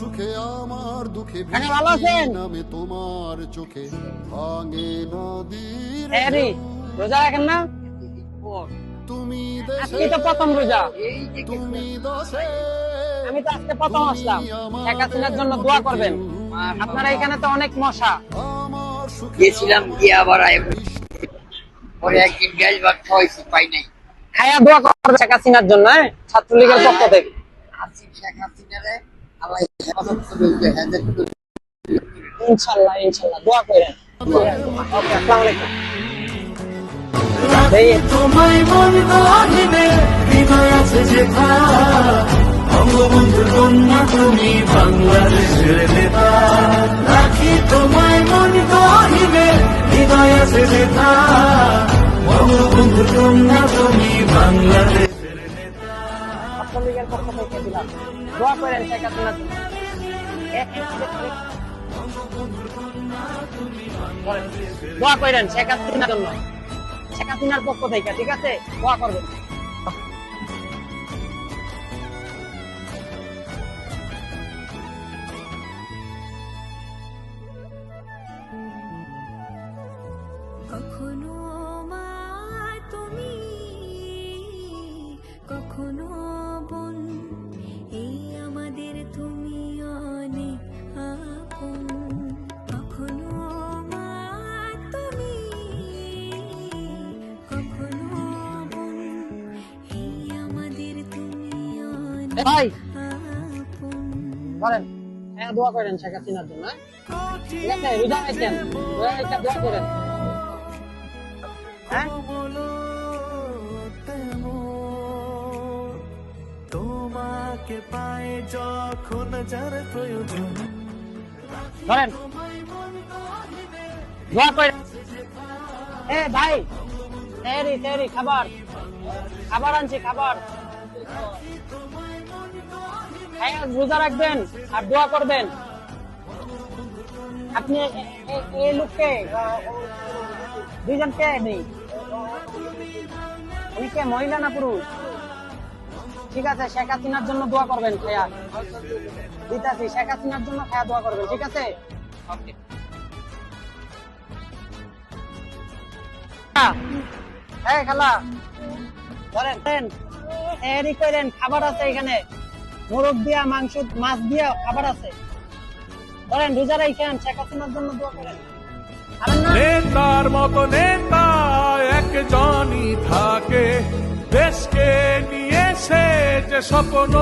সুখে আমার দুঃখে ভালো আছেন? নামে তোমার চোখে ভাঙে নদীর রোজা রাখেন না? তুমি আজকে তো প্রথম রোজা। তুমি দশে আমি তো আজকে প্রথম আসলাম। শেখ হাসিনার জন্য দোয়া করবেন। আপনারা এখানে তো অনেক মশা। আমার সুখে গেছিলাম গিয়ে আবার পরে একদিন গ্যাস ভাত খাওয়াইছি পাই নাই। খায়া দোয়া করবেন শেখ হাসিনার জন্য, ছাত্রলীগের পক্ষ থেকে। শেখ হাসিনারে আল্লাহ হেফাজত করবে, হেদায়েত করবে। ইনশাআল্লাহ ইনশাআল্লাহ দোয়া করেন। ওকে, আসসালামু আলাইকুম। তোমায় মন গহিনে হৃদয় আছে যেথা বঙ্গবন্ধুর কন্যা তুমি বাংলাদেশের নেতা রাখি তোমায় মন গহিনে হৃদয় আছে যেথা বঙ্গবন্ধুর কন্যা তুমি বাংলাদেশের নেতা। ছাত্রলীগের পক্ষ থেকে দিলাম। দোয়া করেন শেখ হাসিনার জন্য। দোয়া করেন শেখ হাসিনার জন্য, শেখ হাসিনার পক্ষ থেকে, ঠিক আছে? দোয়া করবেন। কখনো মা তুমি, কখনো বোন, এই আমাদের তুমি অনেক আপন। কখনো মা তুমি, কখনো বোন, এই আমাদের তুমি অনেক ভাই আপন। বলেন, হ্যাঁ দোয়া করেন শেখ হাসিনার জন্য। ঠিক আছে, রোজা রাখেন, রোজা রেখে দোয়া করেন। হ্যাঁ তোমাকে পায় যখন যার প্রয়োজন ধরেন, দোয়া করেন। ভাই তেরি খাবার খাবার আনছি, খাবার। হ্যাঁ রোজা রাখবেন আর দোয়া করবেন। আপনি এই লোককে দুইজনকে নেই, উনি কে মহিলা না পুরুষ? ঠিক আছে, শেখ হাসিনার জন্য দোয়া করবেন। খেয়া দিতাছি, শেখ হাসিনার জন্য খেয়া দোয়া করবেন, ঠিক আছে? হ্যাঁ খালা ধরেন, এরই করেন, খাবার আছে এখানে, মোরগ দিয়া, মাংস, মাছ দিয়া খাবার আছে। ধরেন, রোজা রাখেন, শেখ হাসিনার জন্য দোয়া করেন। নেতার মতো নেতা একজনই থাকে, দেশকে নিয়ে সে যে স্বপ্ন